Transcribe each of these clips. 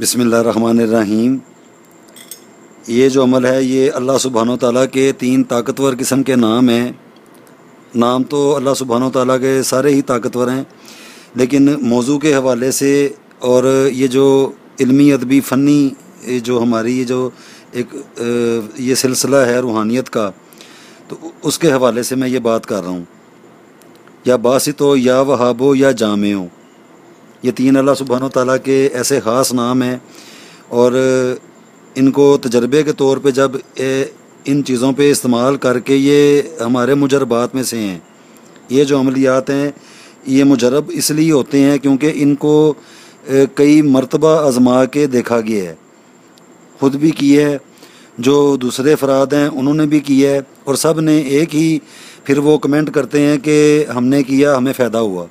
بسم اللہ الرحمن الرحیم۔ یہ جو عمل ہے یہ اللہ سبحانہ و تعالیٰ کے 3 طاقتور قسم کے نام ہیں۔ نام تو اللہ سبحانہ و تعالیٰ کے سارے ہی طاقتور ہیں، لیکن موضوع کے حوالے سے اور یہ جو علمی ادبی فنی جو ہماری جو ایک یہ سلسلہ ہے روحانیت کا، تو اس کے حوالے سے میں یہ بات کر رہا ہوں۔ یا باسطو، یا وہابو، یا جامعو، یہ 3 اللہ سبحانہ و تعالیٰ کے ایسے خاص نام ہیں، اور ان کو تجربے کے طور پہ جب ان چیزوں پہ استعمال کر کے یہ ہمارے مجربات میں سے ہیں۔ یہ جو عملیات ہیں یہ مجرب اس لیے ہوتے ہیں کیونکہ ان کو کئی مرتبہ آزما کے دیکھا گیا ہے، خود بھی کی ہے، جو دوسرے افراد ہیں انہوں نے بھی کیا ہے، اور سب نے ایک ہی پھر وہ کمنٹ کرتے ہیں کہ ہم نے کیا، ہمیں فائدہ ہوا۔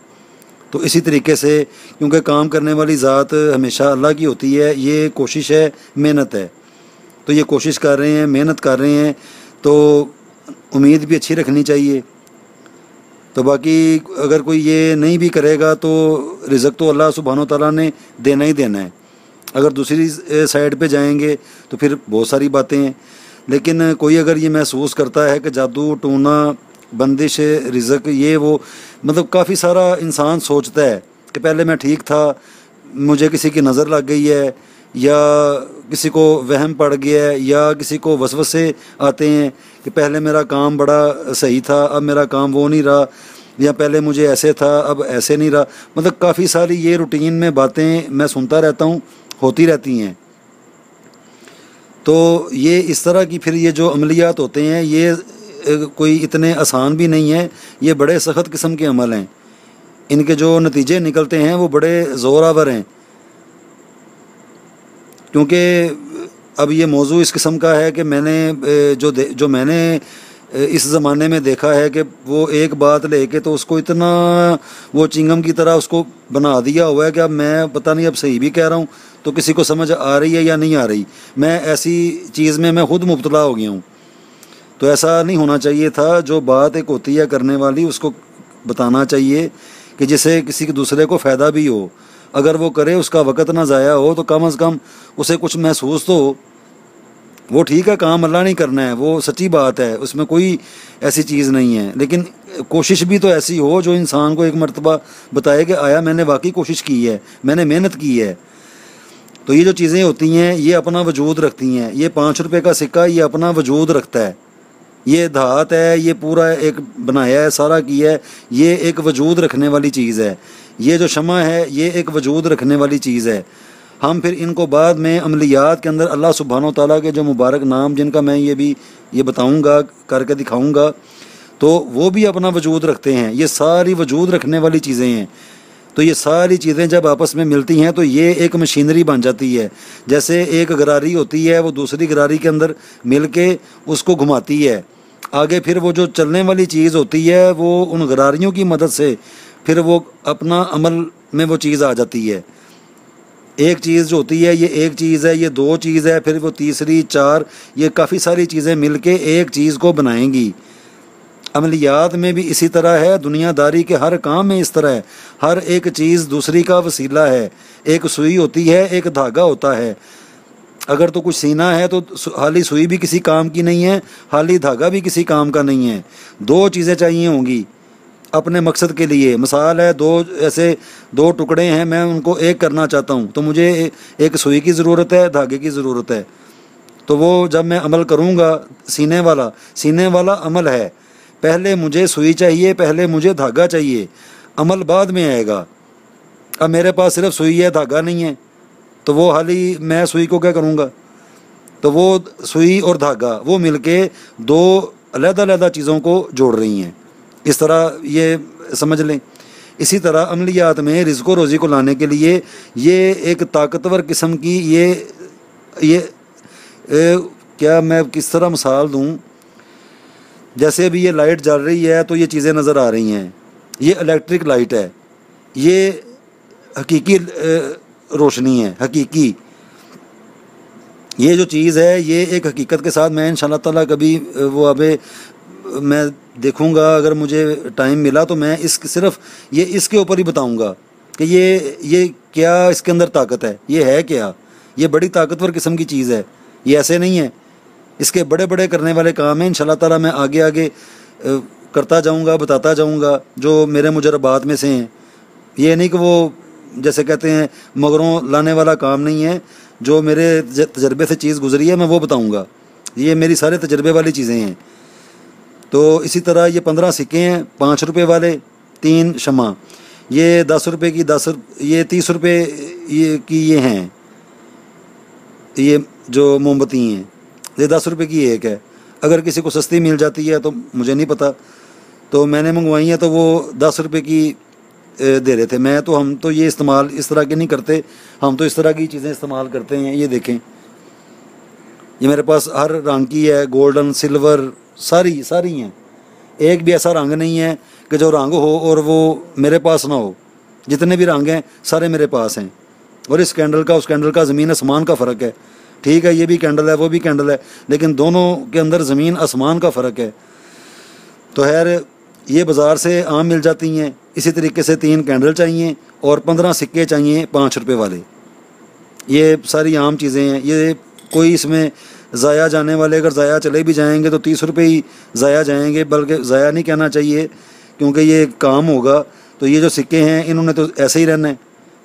تو اسی طریقے سے کیونکہ کام کرنے والی ذات ہمیشہ اللہ کی ہوتی ہے، یہ کوشش ہے، محنت ہے، تو یہ کوشش کر رہے ہیں، محنت کر رہے ہیں، تو امید بھی اچھی رکھنی چاہیے۔ تو باقی اگر کوئی یہ نہیں بھی کرے گا تو رزق تو اللہ سبحانہ و تعالیٰ نے دینا ہی دینا ہے۔ اگر دوسری سائڈ پہ جائیں گے تو پھر بہت ساری باتیں ہیں، لیکن کوئی اگر یہ محسوس کرتا ہے کہ جادو ٹونا بندش رزق یہ وہ، مطلب کافی سارا انسان سوچتا ہے کہ پہلے میں ٹھیک تھا، مجھے کسی کی نظر لگ گئی ہے، یا کسی کو وہم پڑ گیا ہے، یا کسی کو وسوسے آتے ہیں کہ پہلے میرا کام بڑا صحیح تھا، اب میرا کام وہ نہیں رہا، یا پہلے مجھے ایسے تھا اب ایسے نہیں رہا۔ مطلب کافی ساری یہ روٹین میں باتیں میں سنتا رہتا ہوں، ہوتی رہتی ہیں۔ تو یہ اس طرح کی پھر یہ جو عملیات ہوتے ہیں یہ کوئی اتنے آسان بھی نہیں ہیں، یہ بڑے سخت قسم کے عمل ہیں، ان کے جو نتیجے نکلتے ہیں وہ بڑے زور آور ہیں۔ کیونکہ اب یہ موضوع اس قسم کا ہے کہ میں نے جو میں نے اس زمانے میں دیکھا ہے کہ وہ ایک بات لے کے تو اس کو اتنا وہ چنگم کی طرح اس کو بنا دیا ہوا ہے کہ اب میں پتہ نہیں اب صحیح بھی کہہ رہا ہوں تو کسی کو سمجھ آ رہی ہے یا نہیں آ رہی۔ میں ایسی چیز میں خود مبتلا ہو گیا ہوں۔ تو ایسا نہیں ہونا چاہیے تھا۔ جو بات ایک ہوتی ہے کرنے والی اس کو بتانا چاہیے کہ جسے کسی دوسرے کو فائدہ بھی ہو، اگر وہ کرے اس کا وقت نہ ضائع ہو تو کم از کم اسے کچھ محسوس تو ہو۔ وہ ٹھیک ہے، کام اللہ نہیں کرنا ہے، وہ سچی بات ہے، اس میں کوئی ایسی چیز نہیں ہے، لیکن کوشش بھی تو ایسی ہو جو انسان کو ایک مرتبہ بتائے کہ آیا میں نے واقعی کوشش کی ہے، میں نے محنت کی ہے۔ تو یہ جو چیزیں ہوتی ہیں یہ اپنا وجود رکھتی ہیں۔ یہ 5 روپے کا سکہ یہ اپنا وجود رکھتا ہے، یہ دھات ہے، یہ پورا ایک بنایا ہے، سارا کیا ہے، یہ ایک وجود رکھنے والی چیز ہے۔ یہ جو شمع ہے یہ ایک وجود رکھنے والی چیز ہے۔ ہم پھر ان کو بعد میں عملیات کے اندر اللہ سبحانہ و تعالیٰ کے جو مبارک نام جن کا میں یہ بتاؤں گا، کر کے دکھاؤں گا، تو وہ بھی اپنا وجود رکھتے ہیں۔ یہ ساری وجود رکھنے والی چیزیں ہیں۔ تو یہ ساری چیزیں جب آپس میں ملتی ہیں تو یہ ایک مشینری بن جاتی ہے۔ جیسے ایک گراری ہوتی ہے، وہ دوسری گراری کے اندر مل کے اس کو گھماتی ہے، آگے پھر وہ جو چلنے والی چیز ہوتی ہے وہ ان غراریوں کی مدد سے پھر وہ اپنا عمل میں وہ چیز آ جاتی ہے۔ ایک چیز جو ہوتی ہے یہ ایک چیز ہے، یہ 2 چیز ہے، پھر وہ تیسری 4، یہ کافی ساری چیزیں مل کے ایک چیز کو بنائیں گی۔ عملیات میں بھی اسی طرح ہے، دنیا داری کے ہر کام میں اس طرح ہے۔ ہر ایک چیز دوسری کا وسیلہ ہے۔ ایک سوئی ہوتی ہے، ایک دھاگا ہوتا ہے۔ اگر تو کچھ سینا ہے تو خالی سوئی بھی کسی کام کی نہیں ہے، خالی دھاگا بھی کسی کام کا نہیں ہے۔ 2 چیزیں چاہیے ہوں گی اپنے مقصد کے لیے۔ مثال ہے 2 ٹکڑے ہیں، میں ان کو ایک کرنا چاہتا ہوں تو مجھے ایک سوئی کی ضرورت ہے، دھاگے کی ضرورت ہے۔ تو وہ جب میں عمل کروں گا سینے والا عمل ہے، پہلے مجھے سوئی چاہیے، پہلے مجھے دھاگا چاہیے، عمل بعد میں آئے گا۔ اب میرے پاس صرف سوئی ہے، دھاگا نہیں ہے، تو وہ حالی میں سوئی کو کیا کروں گا؟ تو وہ سوئی اور دھاگا وہ مل کے 2 علیحدہ چیزوں کو جوڑ رہی ہیں۔ اس طرح یہ سمجھ لیں۔ اسی طرح عملیات میں رزق و روزی کو لانے کے لیے یہ ایک طاقتور قسم کی یہ کیا میں کس طرح مثال دوں؟ جیسے ابھی یہ لائٹ جل رہی ہے تو یہ چیزیں نظر آ رہی ہیں، یہ الیکٹرک لائٹ ہے، یہ حقیقی روشنی ہے، حقیقی یہ جو چیز ہے یہ ایک حقیقت کے ساتھ میں انشاءاللہ تعالیٰ کبھی وہ اب میں دیکھوں گا، اگر مجھے ٹائم ملا تو میں صرف اس کے اوپر ہی بتاؤں گا کہ یہ کیا اس کے اندر طاقت ہے، یہ ہے کیا، یہ بڑی طاقتور قسم کی چیز ہے، یہ ایسے نہیں ہے، اس کے بڑے بڑے کرنے والے کام ہیں، انشاءاللہ تعالیٰ میں آگے آگے کرتا جاؤں گا، بتاتا جاؤں گا جو میرے مجربات میں سے ہیں۔ یہ نہیں کہ وہ جیسے کہتے ہیں مگروں لانے والا کام نہیں ہے، جو میرے تجربے سے چیز گزری ہے میں وہ بتاؤں گا، یہ میری سارے تجربے والی چیزیں ہیں۔ تو اسی طرح یہ 15 سکے ہیں 5 روپے والے، 3 شمع، یہ 10 روپے کی 10، یہ 30 روپے کی یہ ہیں، یہ جو موم بتی ہیں یہ 10 روپے کی ایک ہے، اگر کسی کو سستی مل جاتی ہے تو مجھے نہیں پتہ، تو میں نے منگوائی ہیں تو وہ 10 روپے کی دے رہے تھے۔ ہم تو یہ استعمال اس طرح کے نہیں کرتے، ہم تو اس طرح کی چیزیں استعمال کرتے ہیں۔ یہ دیکھیں، یہ میرے پاس ہر رنگ کی ہے، گولڈن، سلور، ساری ہیں، ایک بھی ایسا رنگ نہیں ہے کہ جو رنگ ہو اور وہ میرے پاس نہ ہو، جتنے بھی رنگ ہیں سارے میرے پاس ہیں۔ اور اس کینڈل کا اس کینڈل کا زمین آسمان کا فرق ہے، ٹھیک ہے، یہ بھی کینڈل ہے وہ بھی کینڈل ہے، لیکن دونوں کے اندر زمین آسمان کا فرق ہے۔ تو خیر یہ بازار سے عام مل جاتی ہیں۔ اسی طریقے سے 3 کینڈل چاہیے اور 15 سکے چاہیے 5 روپے والے، یہ ساری عام چیزیں ہیں، یہ کوئی اس میں ضائع جانے والے، اگر ضائع چلے بھی جائیں گے تو 30 روپے ہی ضائع جائیں گے، بلکہ ضائع نہیں کہنا چاہیے کیونکہ یہ کام ہوگا۔ تو یہ جو سکے ہیں انہوں نے تو ایسے ہی رہنا ہے،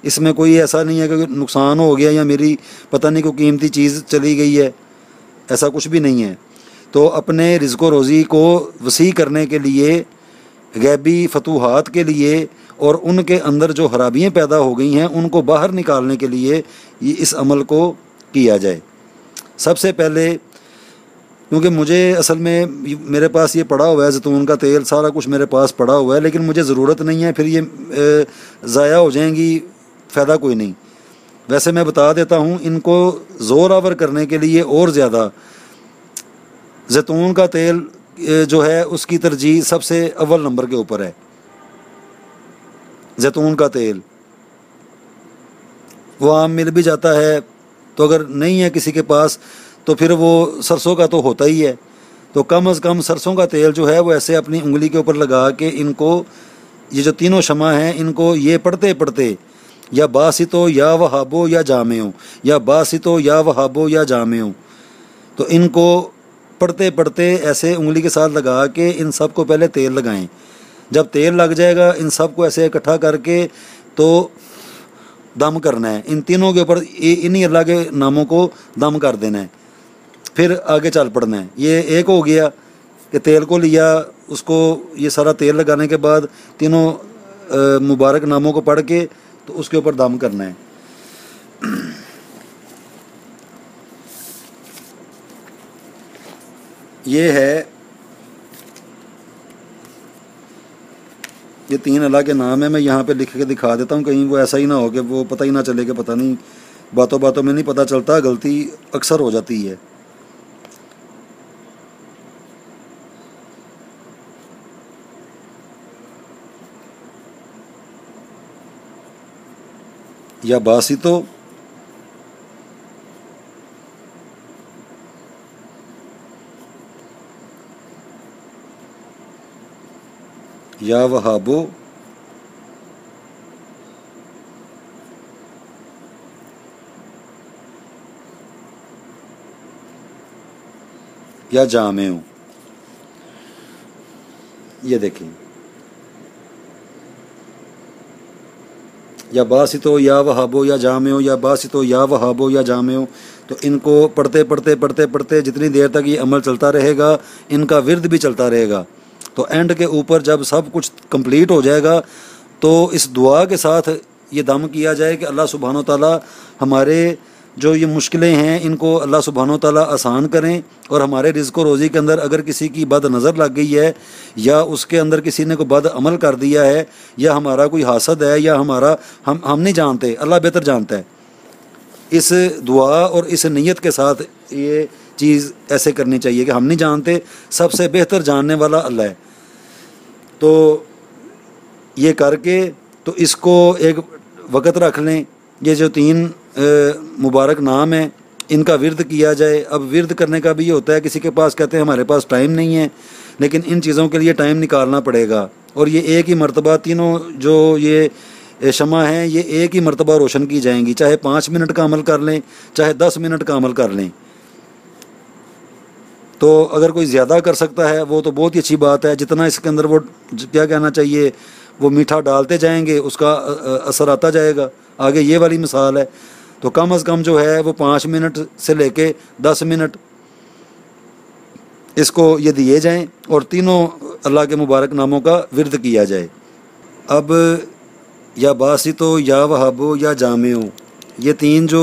اس میں کوئی ایسا نہیں ہے کہ نقصان ہو گیا یا میری پتہ نہیں کوئی قیمتی چیز چلی گئی ہے، ایسا کچھ بھی نہیں ہے۔ تو اپنے رزق و روزی کو وسیع کرنے کے لیے، غیبی فتوحات کے لیے، اور ان کے اندر جو خرابیاں پیدا ہو گئی ہیں ان کو باہر نکالنے کے لیے یہ اس عمل کو کیا جائے۔ سب سے پہلے کیونکہ مجھے اصل میں میرے پاس یہ پڑا ہوا ہے، زیتون کا تیل سارا کچھ میرے پاس پڑا ہوا ہے، لیکن مجھے ضرورت نہیں ہے، پھر یہ ضائع ہو جائیں گی، فائدہ کوئی نہیں۔ ویسے میں بتا دیتا ہوں، ان کو زور آور کرنے کے لیے اور زیادہ زیتون کا تیل جو ہے اس کی ترجیح سب سے اول نمبر کے اوپر ہے۔ زیتون کا تیل وہ عام مل بھی جاتا ہے، تو اگر نہیں ہے کسی کے پاس تو پھر وہ سرسوں کا تو ہوتا ہی ہے، تو کم از کم سرسوں کا تیل جو ہے وہ ایسے اپنی انگلی کے اوپر لگا کے ان کو، یہ جو تینوں شمع ہیں ان کو یہ پڑھتے پڑھتے، یا باسطو یا وہابو یا جامعو، یا باسطو یا وہابو یا جامعو، تو ان کو پڑھتے پڑھتے ایسے انگلی کے ساتھ لگا کے ان سب کو پہلے تیل لگائیں۔ جب تیل لگ جائے گا ان سب کو ایسے اکٹھا کر کے تو دم کرنا ہے، ان تینوں کے اوپر انہی اللہ کے ناموں کو دم کر دینا ہے، پھر آگے چل پڑنا ہے۔ یہ ایک ہو گیا کہ تیل کو لیا، اس کو یہ سارا تیل لگانے کے بعد تینوں مبارک ناموں کو پڑھ کے تو اس کے اوپر دم کرنا ہے۔ یہ ہے، یہ 3 اللہ کے نام ہیں، میں یہاں پہ لکھ کے دکھا دیتا ہوں، کہیں وہ ایسا ہی نہ ہو کہ وہ پتہ ہی نہ چلے کہ پتہ نہیں، باتوں باتوں میں نہیں پتہ چلتا، غلطی اکثر ہو جاتی ہے۔ یا باسطو، یا وہابو، یا جامعو۔ یہ دیکھیں، یا باسطو یا وہابو یا جامعو، یا باسطو یا وہابو یا جامعو، تو ان کو پڑھتے پڑھتے پڑھتے پڑھتے جتنی دیر تک یہ عمل چلتا رہے گا، ان کا ورد بھی چلتا رہے گا، تو اینڈ کے اوپر جب سب کچھ کمپلیٹ ہو جائے گا تو اس دعا کے ساتھ یہ دم کیا جائے کہ اللہ سبحانہ و تعالیٰ ہمارے جو یہ مشکلیں ہیں ان کو اللہ سبحانہ و تعالیٰ آسان کریں، اور ہمارے رزق و روزی کے اندر اگر کسی کی بد نظر لگ گئی ہے، یا اس کے اندر کسی نے کوئی بد عمل کر دیا ہے، یا ہمارا کوئی حاسد ہے، یا ہمارا ہم نہیں جانتے، اللہ بہتر جانتا ہے، اس دعا اور اس نیت کے ساتھ یہ چیز ایسے کرنی چاہیے کہ ہم نہیں جانتے، سب سے بہتر جاننے والا اللہ ہے۔ تو یہ کر کے تو اس کو ایک وقت رکھ لیں، یہ جو 3 مبارک نام ہیں ان کا ورد کیا جائے۔ اب ورد کرنے کا بھی یہ ہوتا ہے، کسی کے پاس کہتے ہیں ہمارے پاس ٹائم نہیں ہے، لیکن ان چیزوں کے لیے ٹائم نکالنا پڑے گا، اور یہ ایک ہی مرتبہ تینوں جو یہ شمع ہیں یہ ایک ہی مرتبہ روشن کی جائیں گی، چاہے 5 منٹ کا عمل کر لیں چاہے 10 منٹ کا عمل کر لیں۔ تو اگر کوئی زیادہ کر سکتا ہے وہ تو بہت ہی اچھی بات ہے، جتنا اس کے اندر وہ کیا کہنا چاہیے وہ میٹھا ڈالتے جائیں گے اس کا اثر آتا جائے گا۔ آگے یہ والی مثال ہے، تو کم از کم جو ہے وہ 5 منٹ سے لے کے 10 منٹ اس کو یہ دیے جائیں اور تینوں اللہ کے مبارک ناموں کا ورد کیا جائے۔ اب یا باسطو یا وہابو یا جامعو، یہ 3 جو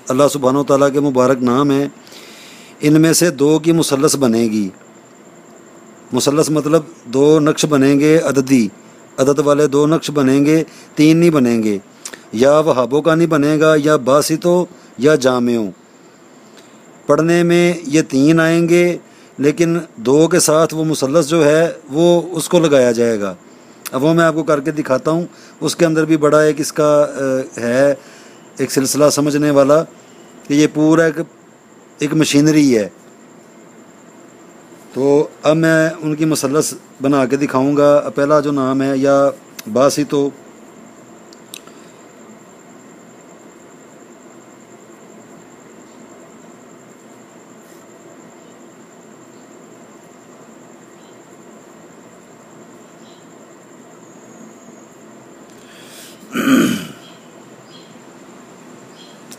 اللہ سبحانہ و تعالیٰ کے مبارک نام ہیں، ان میں سے 2 کی مثلث بنے گی۔ مثلث مطلب 2 نقش بنیں گے عددی، عدد والے 2 نقش بنیں گے، 3 نہیں بنیں گے۔ یا وہابو کا نہیں بنے گا، یا باسطو یا جامعو۔ پڑھنے میں یہ 3 آئیں گے لیکن 2 کے ساتھ وہ مثلث جو ہے وہ اس کو لگایا جائے گا۔ اب وہ میں آپ کو کر کے دکھاتا ہوں، اس کے اندر بھی بڑا ایک اس کا ہے ایک سلسلہ سمجھنے والا کہ یہ پورا ایک مشینری ہے۔ تو اب میں ان کی مثلث بنا کے دکھاؤں گا۔ پہلا جو نام ہے یا باسطو،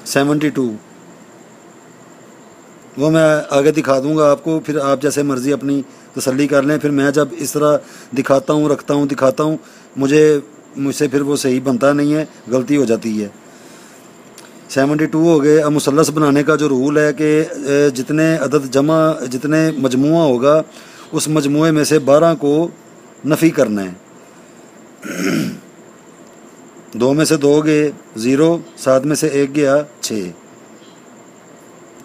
سیونٹی ٹو، وہ میں آگے دکھا دوں گا آپ کو، پھر آپ جیسے مرضی اپنی تسلی کر لیں۔ پھر میں جب اس طرح دکھاتا ہوں دکھاتا ہوں مجھ سے پھر وہ صحیح بنتا نہیں ہے، غلطی ہو جاتی ہے۔ 72 ہو گئے۔ اب مثلث بنانے کا جو رول ہے کہ جتنے مجموعہ ہوگا اس مجموعے میں سے 12 کو نفی کرنا ہے۔ 2 میں سے 2 گئے 0، 7 میں سے 1 گیا 6،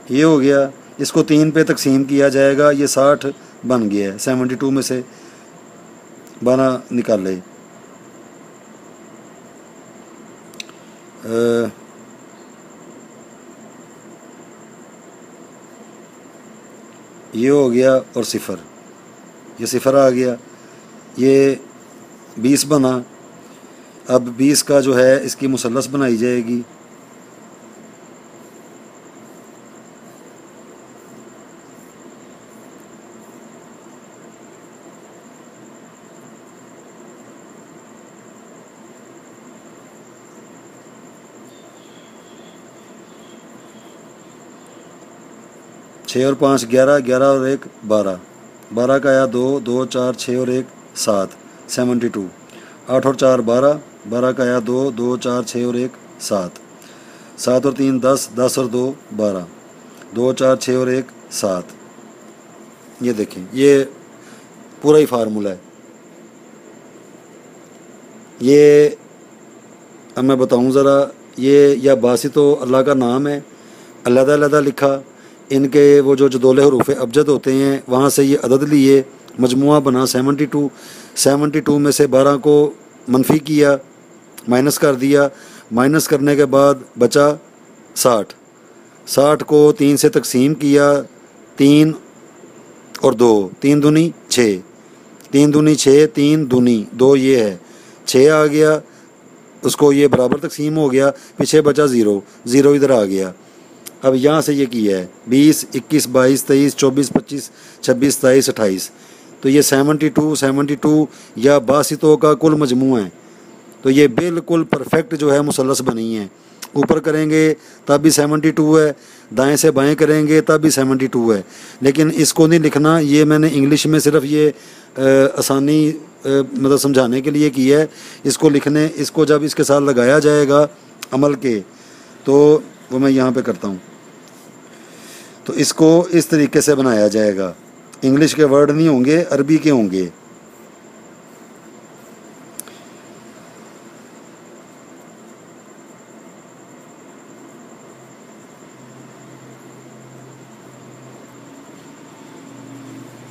یہ ہو گیا۔ اس کو 3 پہ تقسیم کیا جائے گا، یہ 60 بن گیا ہے۔ 72 میں سے 12 نکالے، یہ ہو گیا اور 0، یہ 0 آ گیا، یہ 20 بنا۔ اب 20 کا جو ہے اس کی مثلث بنائی جائے گی۔ چھ اور 5 11، 11 اور 1 12، 12 کا آیا 2، 2 4 6 اور 1 7، 72۔ 8 اور 4 12، 12 کا آیا 2، 2 4 6 اور 1 7، 7 اور 3 10، 10 اور 2 12، 2 4 6 اور 1 7۔ یہ دیکھیں یہ پورا ہی فارمولہ ہے۔ یہ اب میں بتاؤں ذرا، یہ یا باسطو اللہ کا نام ہے، علیحدہ علیحدہ لکھا، ان کے وہ جو جدول حروف ابجد ہوتے ہیں وہاں سے یہ عدد لیے، مجموعہ بنا 72۔ 72 میں سے 12 کو منفی کیا، مائنس کر دیا، مائنس کرنے کے بعد بچا 60۔ 60 کو 3 سے تقسیم کیا، 3 اور 2، 3 دونی 6، 3 دونی 6، 3 دونی 2، یہ ہے 6 آ گیا، اس کو یہ برابر تقسیم ہو گیا، پیچھے بچا 0، 0 ادھر آ گیا۔ اب یہاں سے یہ کیا ہے 20 21 22 23 24 25 26 27 28، تو یہ 72 یا باسطوں کا کل مجموعہ ہے۔ تو یہ بالکل پرفیکٹ جو ہے مثلث بنی ہے، اوپر کریں گے تب بھی 72 ہے، دائیں سے بائیں کریں گے تب بھی 72 ہے، لیکن اس کو نہیں لکھنا، یہ میں نے انگلش میں صرف یہ آسانی مطلب سمجھانے کے لیے کی ہے۔ اس کو لکھنے، اس کو جب اس کے ساتھ لگایا جائے گا عمل کے، تو وہ میں یہاں پہ کرتا ہوں، تو اس کو اس طریقے سے بنایا جائے گا۔ انگلش کے ورڈ نہیں ہوں گے، عربی کے ہوں گے۔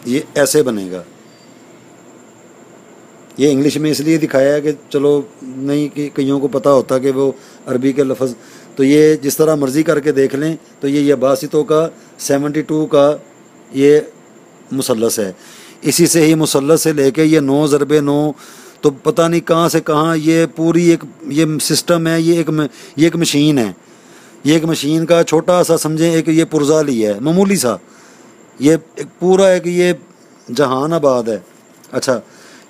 یہ ایسے بنے گا۔ یہ انگلش میں اس لیے دکھایا ہے کہ چلو نہیں کہ کئیوں کو پتہ ہوتا کہ وہ عربی کے لفظ، تو یہ جس طرح مرضی کر کے دیکھ لیں، تو یہ باسطوں کا 72 کا یہ مثلث ہے۔ اسی سے ہی مثلث سے لے کے یہ 9 ضرب 9 تو پتہ نہیں کہاں سے کہاں یہ پوری ایک یہ سسٹم ہے، یہ ایک مشین ہے، یہ ایک مشین کا چھوٹا سا سمجھیں ایک یہ پرزہ لیا ہے معمولی سا، یہ ایک پورا ایک یہ جہان آباد ہے۔ اچھا،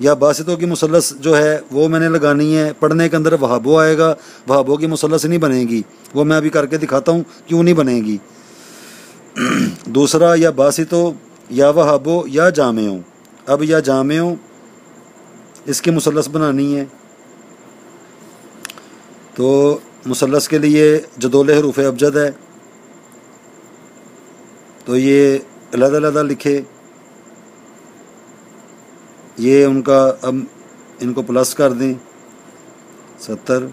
یا باسطوں کی مثلث جو ہے وہ میں نے لگانی ہے، پڑھنے کے اندر وہابو آئے گا، وہابو کی مثلث نہیں بنے گی، وہ میں ابھی کر کے دکھاتا ہوں کیوں نہیں بنے گی۔ دوسرا، یا باسطوں یا وہابو یا جامعوں، اب یا جامعوں اس کی مثلث بنانی ہے، تو مثلث کے لیے جدول حروف ابجد ہے، تو یہ علیحدہ علیحدہ لکھے، یہ ان کا اب ان کو پلس کر دیں 70،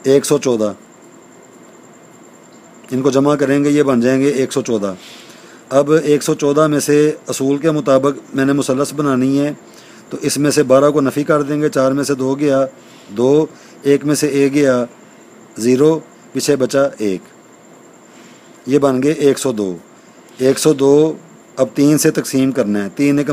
ایک 114، ان کو جمع کریں گے یہ بن جائیں گے 114۔ اب 114 میں سے اصول کے مطابق میں نے مثلث بنانی ہے، تو اس میں سے 12 کو نفی کر دیں گے، 4 میں سے 2 گیا 2، 1 میں سے 1 گیا 0، پیچھے بچا 1، یہ بن گئے 102۔ 102 اب 3 سے تقسیم کرنا ہے، 3 ×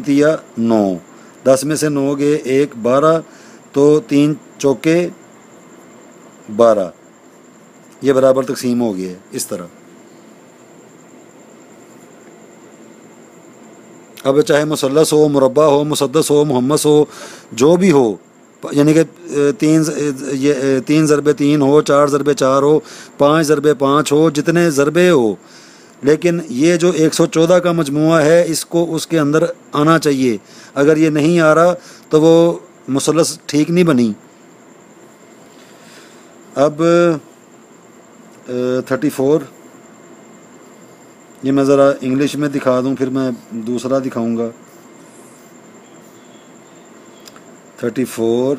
تیا 9، 10 میں سے 9 گئے 1 12، تو 3 چوکے 12، یہ برابر تقسیم ہو گیا ہے اس طرح۔ اب چاہے مثلث ہو، مربع ہو، مسدس ہو، محمس ہو، جو بھی ہو، یعنی کہ 3 ضرب 3 ہو، 4 ضرب 4 ہو، 5 ضرب 5 ہو، جتنے ضربے ہو، لیکن یہ جو 114 کا مجموعہ ہے اس کو اس کے اندر آنا چاہیے، اگر یہ نہیں آ رہا تو وہ مثلث ٹھیک نہیں بنی۔ اب 34، یہ میں ذرا انگلش میں دکھا دوں پھر میں دوسرا دکھاؤں گا۔ 34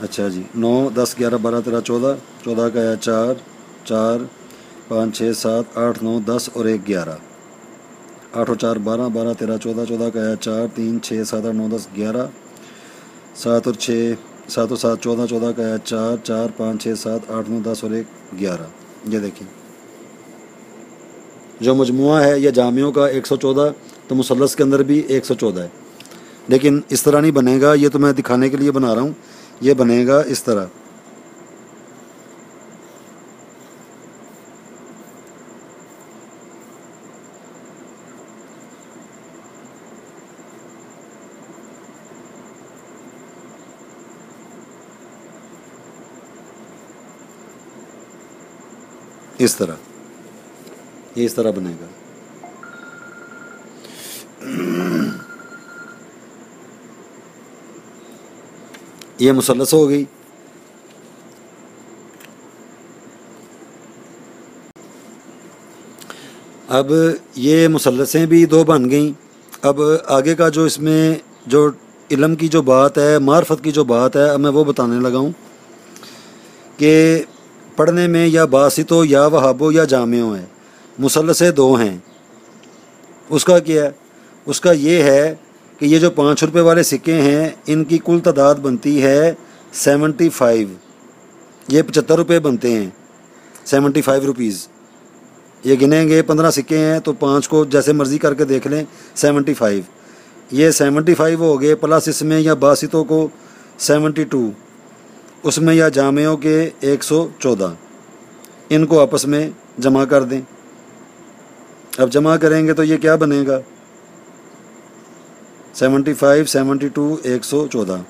اچھا جی، 9 10 11 12 13 14، 14 کا آیا 4 4 5 6 7 8 9 10 اور 1 11، 8 اور 4 12 12 13 14، 14 کا آیا 4 3 6 7 8 9 10 11، 7 اور 6 7 اور 7 14، 14 کا آیا 4 4 5 6 7 8 9 10 اور 1 11۔ یہ دیکھیں جو مجموعہ ہے یہ جامعوں کا 114، تو مثلث کے اندر بھی 114 ہے، لیکن اس طرح نہیں بنے گا، یہ تو میں دکھانے کے لیے بنا رہا ہوں، یہ بنے گا اس طرح۔ اس طرح، یہ اس طرح بنے گا۔ یہ مثلث ہو گئی۔ اب یہ مثلثیں بھی 2 بن گئیں۔ اب آگے کا جو اس میں جو علم کی جو بات ہے، معرفت کی جو بات ہے، اب میں وہ بتانے لگا ہوں کہ پڑھنے میں یا باسطو یا وہابو یا جامعوں ہے، مثلثیں 2 ہیں۔ اس کا کیا ہے؟ اس کا یہ ہے کہ یہ جو 5 روپے والے سکے ہیں ان کی کل تعداد بنتی ہے 75، یہ 75 روپے بنتے ہیں، 75 روپیز۔ یہ گنیں گے 15 سکے ہیں تو 5 کو جیسے مرضی کر کے دیکھ لیں، 75، یہ 75 ہو گئے، پلس اس میں یا باسطوں کو 72، اس میں یا جامعوں کے 114، ان کو آپس میں جمع کر دیں۔ اب جمع کریں گے تو یہ کیا بنے گا؟ 75 72 114،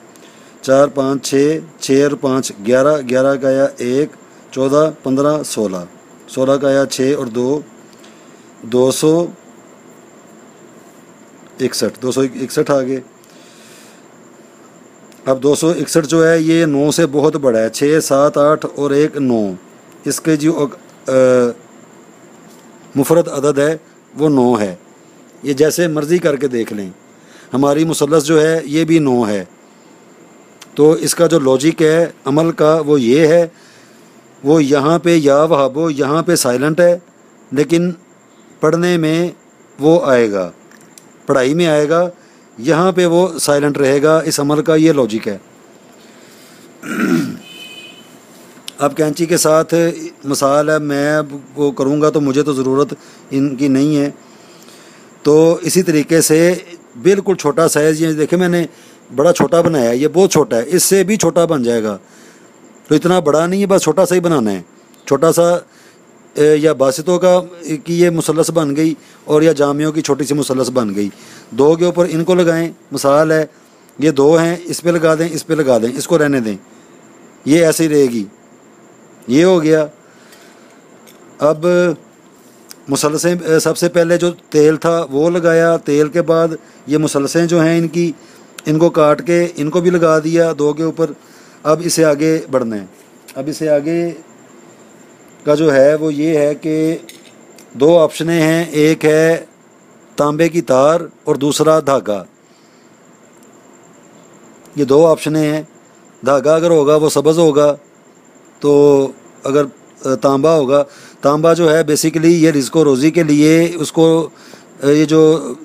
4 5 6 6 اور 5 11، 11 کا آیا 1 14 15 16، 16 کا آیا 6 اور 2 261، 261 آ گئے۔ اب 261 جو ہے یہ 9 سے بہت بڑا ہے، 6 7 8 اور 1 9، اس کے جو مفرد عدد ہے وہ 9 ہے، یہ جیسے مرضی کر کے دیکھ لیں۔ ہماری مثلث جو ہے یہ بھی 9 ہے، تو اس کا جو لاجک ہے عمل کا وہ یہ ہے، وہ یہاں پہ یا وہابو یہاں پہ سائلنٹ ہے، لیکن پڑھنے میں وہ آئے گا، پڑھائی میں آئے گا یہاں پہ وہ سائلنٹ رہے گا. اس عمل کا یہ لاجک ہے. اب کینچی کے ساتھ مثال ہے، میں وہ کروں گا تو مجھے تو ضرورت ان کی نہیں ہے. تو اسی طریقے سے بالکل چھوٹا سائز، یہ دیکھیں میں نے بڑا چھوٹا بنایا ہے، یہ بہت چھوٹا ہے، اس سے بھی چھوٹا بن جائے گا. تو اتنا بڑا نہیں ہے، بس چھوٹا سا ہی بنانا ہے. چھوٹا سا یا باسطوں کا کی یہ مثلث بن گئی، اور یا جامعوں کی چھوٹی سی مثلث بن گئی. دو کے اوپر ان کو لگائیں، مثال ہے یہ دو ہیں، اس پہ لگا دیں، اس پہ لگا دیں، اس کو رہنے دیں، یہ ایسے ہی رہے گی. یہ ہو گیا. اب مثلثیں سب سے پہلے جو تیل تھا وہ لگایا، تیل کے بعد یہ مثلثیں جو ہیں ان کو کاٹ کے ان کو بھی لگا دیا دو کے اوپر. اب اسے آگے بڑھنا ہے. اب اسے آگے کا جو ہے وہ یہ ہے کہ دو آپشنیں ہیں، ایک ہے تانبے کی تار اور دوسرا دھاگا. یہ دو آپشنیں ہیں. دھاگا اگر ہوگا وہ سبز ہوگا، تو اگر تانبا ہوگا، تانبا جو ہے بیسیکلی یہ رزق و روزی کے لیے اس کو، یہ جو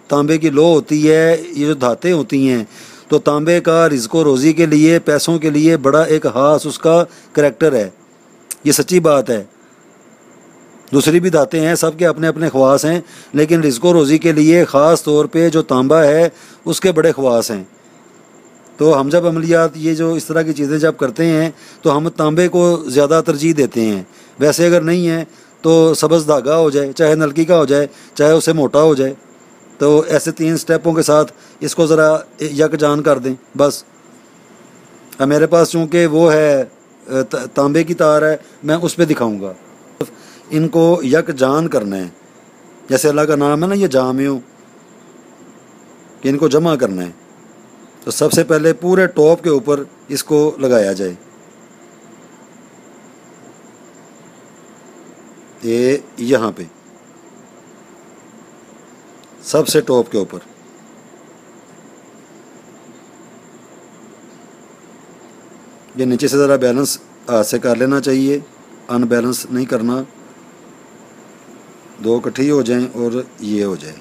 تانبے کی لو ہوتی ہے، یہ جو دھاتیں ہوتی ہیں، تو تانبے کا رزق و روزی کے لیے، پیسوں کے لیے بڑا ایک خاص اس کا کریکٹر ہے. یہ سچی بات ہے. دوسری بھی دھاتیں ہیں، سب کے اپنے اپنے خواص ہیں، لیکن رزق و روزی کے لیے خاص طور پہ جو تانبا ہے اس کے بڑے خواص ہیں. تو ہم جب عملیات یہ جو اس طرح کی چیزیں جب کرتے ہیں تو ہم تانبے کو زیادہ ترجیح دیتے ہیں. ویسے اگر نہیں ہے تو سبز دھاگا ہو جائے، چاہے نلکی کا ہو جائے، چاہے اسے موٹا ہو جائے. تو ایسے 3 سٹیپوں کے ساتھ اس کو ذرا یک جان کر دیں بس. اب میرے پاس چونکہ وہ ہے تانبے کی تار ہے، میں اس پہ دکھاؤں گا. ان کو یک جان کرنا ہے، جیسے اللہ کا نام ہے نا یہ جامع، کہ ان کو جمع کرنا ہے. تو سب سے پہلے پورے ٹاپ کے اوپر اس کو لگایا جائے. یہ یہاں پہ سب سے ٹاپ کے اوپر. یہ نیچے سے ذرا بیلنس ہاتھ سے کر لینا چاہیے، ان بیلنس نہیں کرنا. دو اکٹھی ہو جائیں اور یہ ہو جائے.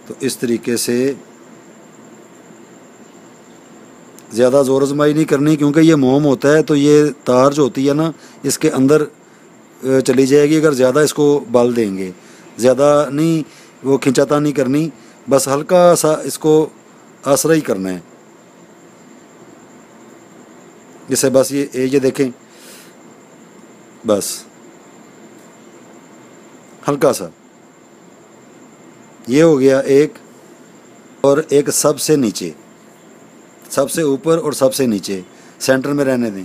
تو اس طریقے سے زیادہ زور آزمائی نہیں کرنی، کیونکہ یہ موم ہوتا ہے تو یہ تار جو ہوتی ہے نا اس کے اندر چلی جائے گی اگر زیادہ اس کو بال دیں گے. زیادہ نہیں وہ کھنچاتا نہیں کرنی، بس ہلکا سا اس کو آسرا ہی کرنا ہے. جسے بس یہ دیکھیں، بس ہلکا سا یہ ہو گیا ایک. اور ایک سب سے نیچے، سب سے اوپر اور سب سے نیچے سینٹر میں رہنے دیں.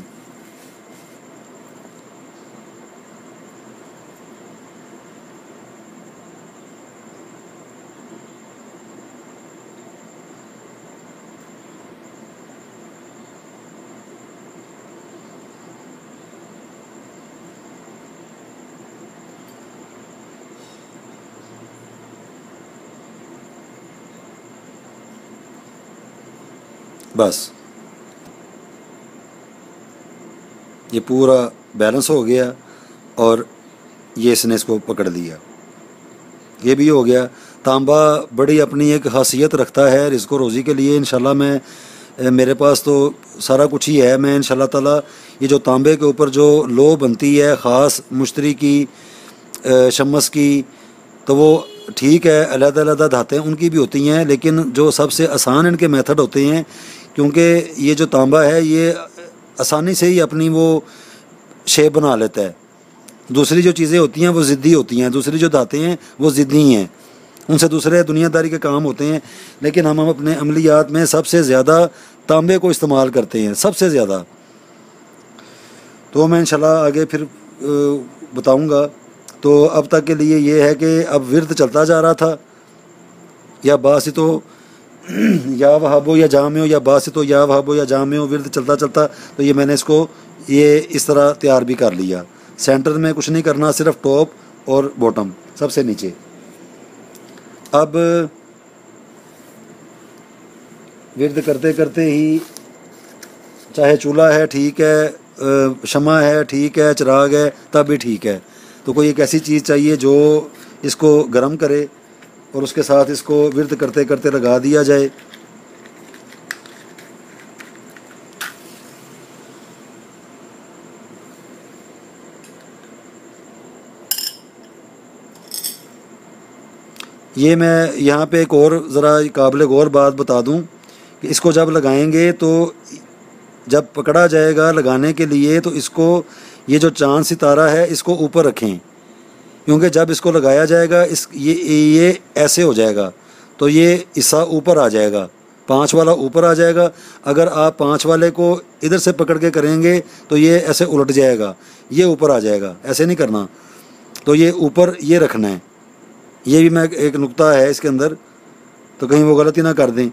بس یہ پورا بیلنس ہو گیا اور یہ اس نے اس کو پکڑ لیا. یہ بھی ہو گیا. تانبا بڑی اپنی ایک خاصیت رکھتا ہے رزق و روزی کے لیے. انشاءاللہ میرے پاس تو سارا کچھ ہی ہے. میں انشاءاللہ تعالی یہ جو تانبے کے اوپر جو لو بنتی ہے خاص مشتری کی، شمس کی، تو وہ ٹھیک ہے علیحدہ علیحدہ دھاتیں ان کی بھی ہوتی ہیں، لیکن جو سب سے آسان ان کے میتھڈ ہوتے ہیں، کیونکہ یہ جو تانبا ہے یہ آسانی سے ہی اپنی وہ شیپ بنا لیتا ہے. دوسری جو چیزیں ہوتی ہیں وہ ضدی ہوتی ہیں، دوسری جو دھاتیں ہیں وہ ضدی ہیں، ان سے دوسرے دنیا داری کے کام ہوتے ہیں. لیکن ہم اپنے عملیات میں سب سے زیادہ تانبے کو استعمال کرتے ہیں، سب سے زیادہ. تو میں انشاءاللہ آگے پھر بتاؤں گا. تو اب تک کے لیے یہ ہے کہ اب ورد چلتا جا رہا تھا، یا باسطو یا وہابو یا جامع، یا باسطو یا وہابو یا جامع، ورد چلتا چلتا. تو یہ میں نے اس کو یہ اس طرح تیار بھی کر لیا. سینٹر میں کچھ نہیں کرنا، صرف ٹاپ اور باٹم سب سے نیچے. اب ورد کرتے کرتے ہی، چاہے چولہا ہے ٹھیک ہے، شمع ہے ٹھیک ہے، چراغ ہے تب بھی ٹھیک ہے، تو کوئی ایک ایسی چیز چاہیے جو اس کو گرم کرے اور اس کے ساتھ اس کو ورد کرتے کرتے لگا دیا جائے. یہ میں یہاں پہ ایک اور ذرا قابل غور بات بتا دوں کہ اس کو جب لگائیں گے تو جب پکڑا جائے گا لگانے کے لیے تو اس کو یہ جو چاند ستارہ ہے اس کو اوپر رکھیں، کیونکہ جب اس کو لگایا جائے گا یہ ایسے ہو جائے گا تو یہ حصہ اوپر آ جائے گا، 5 والا اوپر آ جائے گا۔ اگر آپ 5 والے کو ادھر سے پکڑ کے کریں گے تو یہ ایسے الٹ جائے گا، یہ اوپر آ جائے گا، ایسے نہیں کرنا، تو یہ اوپر یہ رکھنا ہے۔ یہ بھی میں ایک نقطہ ہے اس کے اندر، تو کہیں وہ غلطی نہ کر دیں۔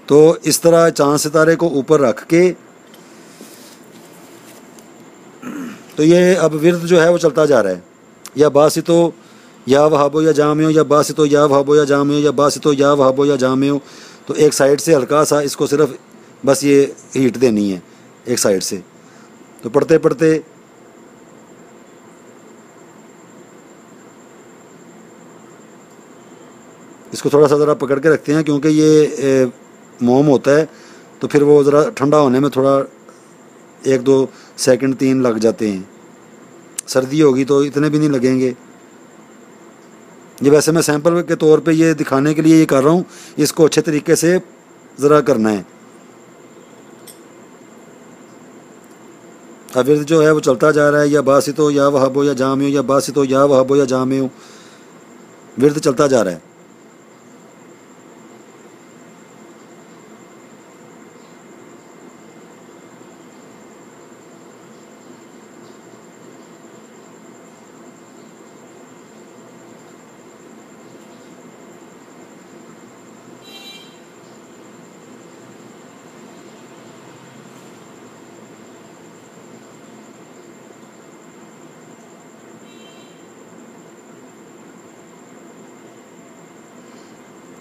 تو اس طرح چاند ستارے کو اوپر رکھ کے تو یہ اب ورد جو ہے وہ چلتا جا رہا ہے، یا باسطو یا وہابو یا جامعو، یا باسطو یا وہابو یا جامعو، یا باسطو یا وہابو یا جامعو۔ تو ایک سائیڈ سے ہلکا سا اس کو صرف بس یہ ہیٹ دینی ہے ایک سائیڈ سے۔ تو پڑھتے پڑھتے اس کو تھوڑا سا ذرا پکڑ کے رکھتے ہیں، کیونکہ یہ موم ہوتا ہے تو پھر وہ ذرا ٹھنڈا ہونے میں تھوڑا 1-2 سیکنڈ 3 لگ جاتے ہیں، سردی ہوگی تو اتنے بھی نہیں لگیں گے۔ یہ ویسے میں سیمپل کے طور پہ یہ دکھانے کے لیے یہ کر رہا ہوں، اس کو اچھے طریقے سے ذرا کرنا ہے۔ اب ورد جو ہے وہ چلتا جا رہا ہے، یا باسطو یا وہابو یا جامعو، یا باسطو یا وہابو یا جامعو، ورد چلتا جا رہا ہے۔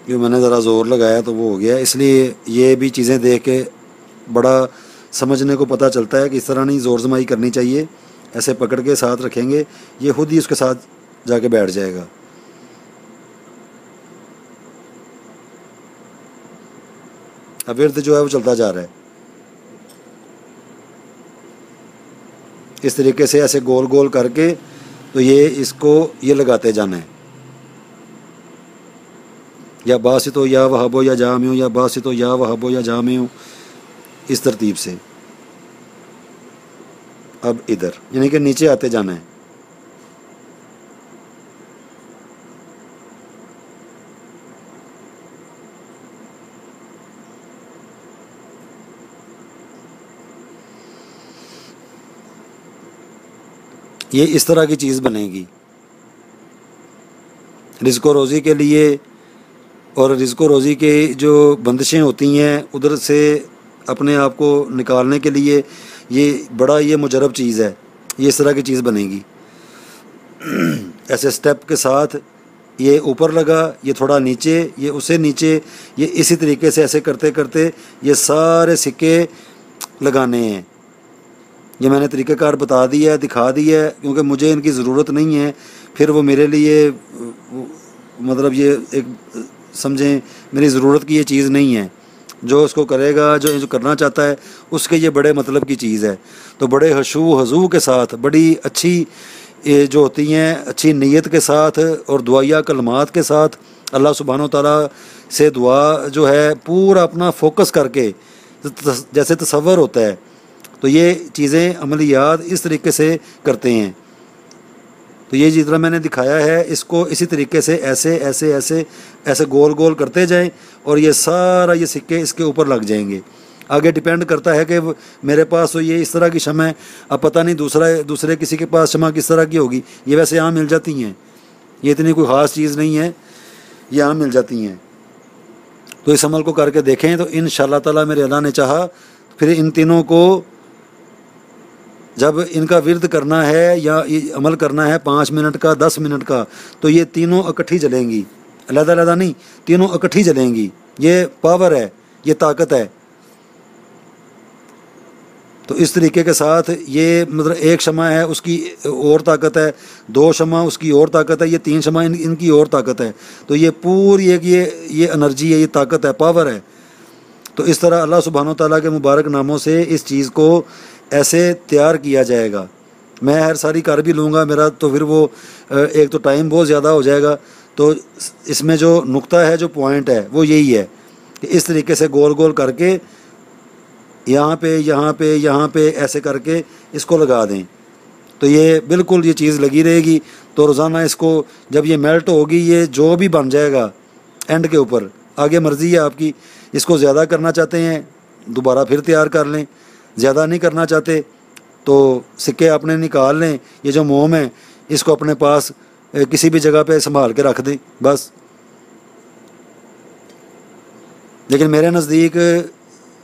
کہ میں نے ذرا زور لگایا تو وہ ہو گیا، اس لیے یہ بھی چیزیں دیکھ کے بڑا سمجھنے کو پتہ چلتا ہے کہ اس طرح نہیں زور زمائی کرنی چاہیے، ایسے پکڑ کے ساتھ رکھیں گے یہ خود ہی اس کے ساتھ جا کے بیٹھ جائے گا۔ اب ورد جو ہے وہ چلتا جا رہا ہے اس طریقے سے، ایسے گول گول کر کے تو یہ اس کو یہ لگاتے جانا ہے، یا باسطو یا وہابو یا جامعو، یا باسطو یا وہابو یا جامعو، اس ترتیب سے۔ اب ادھر یعنی کہ نیچے آتے جانا ہے۔ یہ اس طرح کی چیز بنے گی رزق و روزی کے لیے، اور رزق و روزی کے جو بندشیں ہوتی ہیں ادھر سے اپنے آپ کو نکالنے کے لیے یہ بڑا یہ مجرب چیز ہے، یہ اس طرح کی چیز بنے گی۔ ایسے سٹیپ کے ساتھ یہ اوپر لگا، یہ تھوڑا نیچے، یہ اسے نیچے، یہ اسی طریقے سے ایسے کرتے کرتے یہ سارے سکے لگانے ہیں۔ یہ میں نے طریقہ کار بتا دیا ہے، دکھا دیا ہے، کیونکہ مجھے ان کی ضرورت نہیں ہے، پھر وہ میرے لیے مطلب یہ ایک سمجھیں میری ضرورت کی یہ چیز نہیں ہے۔ جو اس کو کرے گا، جو کرنا چاہتا ہے، اس کے یہ بڑے مطلب کی چیز ہے۔ تو بڑے خشوع خضوع کے ساتھ، بڑی اچھی جو ہوتی ہیں اچھی نیت کے ساتھ اور دعائیہ کلمات کے ساتھ اللہ سبحانہ و تعالیٰ سے دعا جو ہے پورا اپنا فوکس کر کے جیسے تصور ہوتا ہے، تو یہ چیزیں عملیات اس طریقے سے کرتے ہیں۔ تو یہ جس طرح میں نے دکھایا ہے اس کو اسی طریقے سے ایسے ایسے ایسے ایسے گول گول کرتے جائیں، اور یہ سارا یہ سکے اس کے اوپر لگ جائیں گے۔ آگے ڈیپینڈ کرتا ہے کہ میرے پاس تو یہ اس طرح کی شمع ہے، اب پتہ نہیں دوسرے کسی کے پاس شمع کس طرح کی ہوگی، یہ ویسے عام مل جاتی ہیں، یہ اتنی کوئی خاص چیز نہیں ہے، یہ عام مل جاتی ہیں۔ تو اس عمل کو کر کے دیکھیں تو انشاءاللہ تعالیٰ میرے اللہ نے چاہا پھر ان تینوں کو جب ان کا ورد کرنا ہے یا یہ عمل کرنا ہے 5 منٹ کا 10 منٹ کا، تو یہ تینوں اکٹھی جلیں گی، علیحدہ علیحدہ نہیں، تینوں اکٹھی جلیں گی۔ یہ پاور ہے، یہ طاقت ہے۔ تو اس طریقے کے ساتھ یہ مطلب ایک شمع ہے اس کی اور طاقت ہے، 2 شمع اس کی اور طاقت ہے، یہ 3 شمع ان کی اور طاقت ہے۔ تو یہ پوری ایک یہ انرجی ہے، یہ طاقت ہے، پاور ہے۔ تو اس طرح اللہ سبحانہ و تعالیٰ کے مبارک ناموں سے اس چیز کو ایسے تیار کیا جائے گا، میں ہر ساری کر بھی لوں گا میرا تو پھر وہ ایک تو ٹائم بہت زیادہ ہو جائے گا. تو اس میں جو نقطہ ہے جو پوائنٹ ہے وہ یہی ہے کہ اس طریقے سے گول گول کر کے یہاں پہ یہاں پہ یہاں پہ ایسے کر کے اس کو لگا دیں. تو یہ بالکل یہ چیز لگی رہے گی. تو روزانہ اس کو جب یہ میلٹ ہوگی یہ جو بھی بن جائے گا اینڈ کے اوپر آگے مرضی ہے آپ کی. اس کو زیادہ کرنا چاہتے ہیں دوبارہ پھر تیار کر لیں, زیادہ نہیں کرنا چاہتے تو سکے اپنے نکال لیں. یہ جو موم ہے اس کو اپنے پاس کسی بھی جگہ پہ سنبھال کے رکھ دیں بس. لیکن میرے نزدیک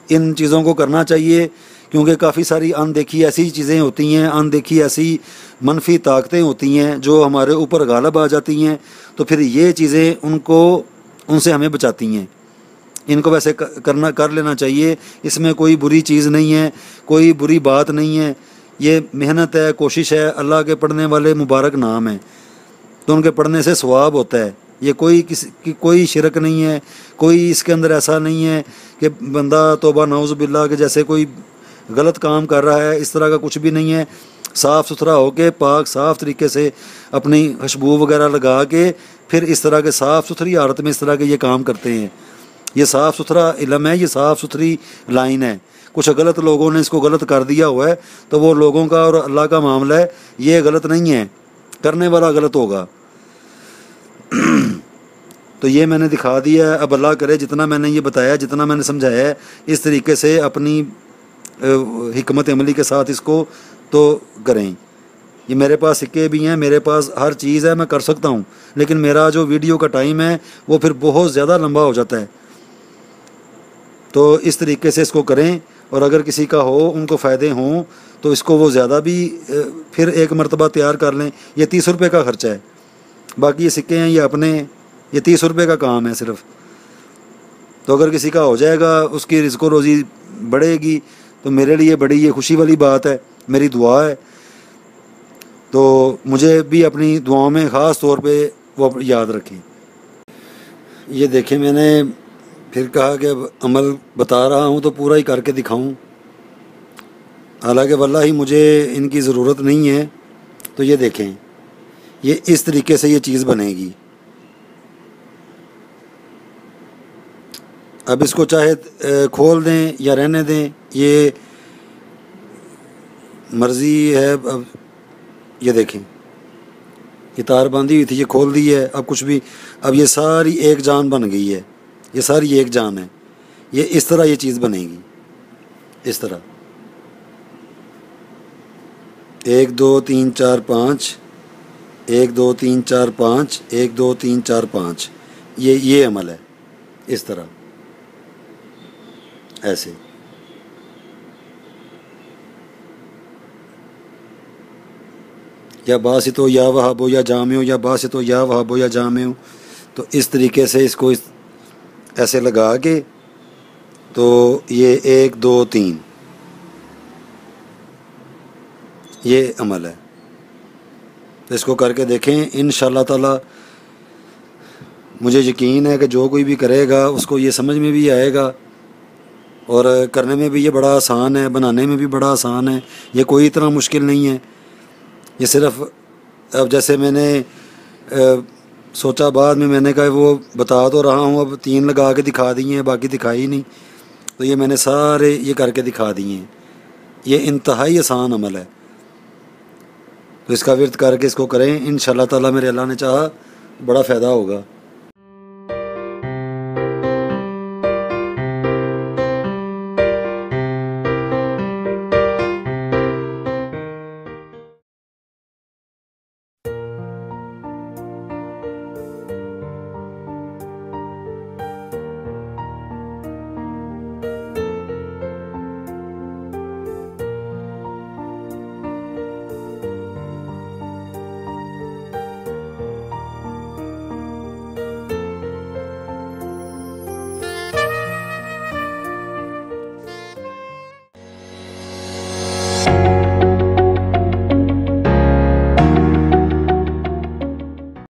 ان چیزوں کو کرنا چاہیے کیونکہ کافی ساری اندیکھی ایسی چیزیں ہوتی ہیں, اندیکھی ایسی منفی طاقتیں ہوتی ہیں جو ہمارے اوپر غالب آ جاتی ہیں. تو پھر یہ چیزیں ان سے ہمیں بچاتی ہیں. ان کو ویسے کر لینا چاہیے. اس میں کوئی بری چیز نہیں ہے, کوئی بری بات نہیں ہے. یہ محنت ہے, کوشش ہے. اللہ کے پڑھنے والے مبارک نام ہیں تو ان کے پڑھنے سے ثواب ہوتا ہے. یہ کوئی شرک نہیں ہے, کوئی اس کے اندر ایسا نہیں ہے کہ بندہ توبہ نعوذ باللہ کے جیسے کوئی غلط کام کر رہا ہے, اس طرح کا کچھ بھی نہیں ہے. صاف ستھرا ہو کے پاک صاف طریقے سے اپنی خوشبو وغیرہ لگا کے پھر اس طرح کے صاف ستھری حالت میں اس طرح کے یہ کام کرتے ہیں. یہ صاف ستھرا علم ہے, یہ صاف ستھری لائن ہے. کچھ غلط لوگوں نے اس کو غلط کر دیا ہوا ہے تو وہ لوگوں کا اور اللہ کا معاملہ ہے. یہ غلط نہیں ہے, کرنے والا غلط ہوگا. تو یہ میں نے دکھا دیا ہے. اب اللہ کرے جتنا میں نے یہ بتایا, جتنا میں نے سمجھایا ہے, اس طریقے سے اپنی حکمت عملی کے ساتھ اس کو تو کریں. یہ میرے پاس سکے بھی ہیں, میرے پاس ہر چیز ہے, میں کر سکتا ہوں. لیکن میرا جو ویڈیو کا ٹائم ہے وہ پھر بہت زیادہ لمبا ہو جاتا ہے. تو اس طریقے سے اس کو کریں اور اگر کسی کا ہو, ان کو فائدے ہوں تو اس کو وہ زیادہ بھی پھر ایک مرتبہ تیار کر لیں. یہ 30 روپے کا خرچہ ہے. باقی یہ سکے ہیں یہ اپنے, یہ 30 روپے کا کام ہے صرف. تو اگر کسی کا ہو جائے گا, اس کی رزق و روزی بڑھے گی تو میرے لیے بڑی یہ خوشی والی بات ہے, میری دعا ہے. تو مجھے بھی اپنی دعاؤں میں خاص طور پہ وہ یاد رکھیں. یہ دیکھیں میں نے پھر کہا کہ اب عمل بتا رہا ہوں تو پورا ہی کر کے دکھاؤں. حالانکہ واللہ ہی مجھے ان کی ضرورت نہیں ہے. تو یہ دیکھیں, یہ اس طریقے سے یہ چیز بنے گی. اب اس کو چاہے کھول دیں یا رہنے دیں, یہ مرضی ہے. اب یہ دیکھیں یہ تار باندھی ہوئی تھی, یہ کھول دی ہے. اب کچھ بھی, اب یہ ساری ایک جان بن گئی ہے. یہ ساری ایک جان ہے. یہ اس طرح یہ چیز بنے گی, اس طرح 1 2 3 4 5 1 2 3 4 5 1 2 3 4 5. یہ عمل ہے اس طرح ایسے. یا باسطو یا وہابو یا جامعو, یا باسطو یا وہابو یا جامعو. تو اس طریقے سے اس کو ایسے لگا کے تو یہ 1 2 3 یہ عمل ہے. تو اس کو کر کے دیکھیں, انشاءاللہ تعالی مجھے یقین ہے کہ جو کوئی بھی کرے گا اس کو یہ سمجھ میں بھی آئے گا اور کرنے میں بھی یہ بڑا آسان ہے, بنانے میں بھی بڑا آسان ہے. یہ کوئی اتنا مشکل نہیں ہے. یہ صرف اب جیسے میں نے سوچا بعد میں نے کہا وہ بتا تو رہا ہوں, اب 3 لگا کے دکھا دیے ہیں, باقی دکھائی نہیں. تو یہ میں نے سارے یہ کر کے دکھا دیے ہیں. یہ انتہائی آسان عمل ہے. تو اس کا ورد کر کے اس کو کریں, انشاءاللہ تعالی میرے اللہ نے چاہا بڑا فائدہ ہوگا.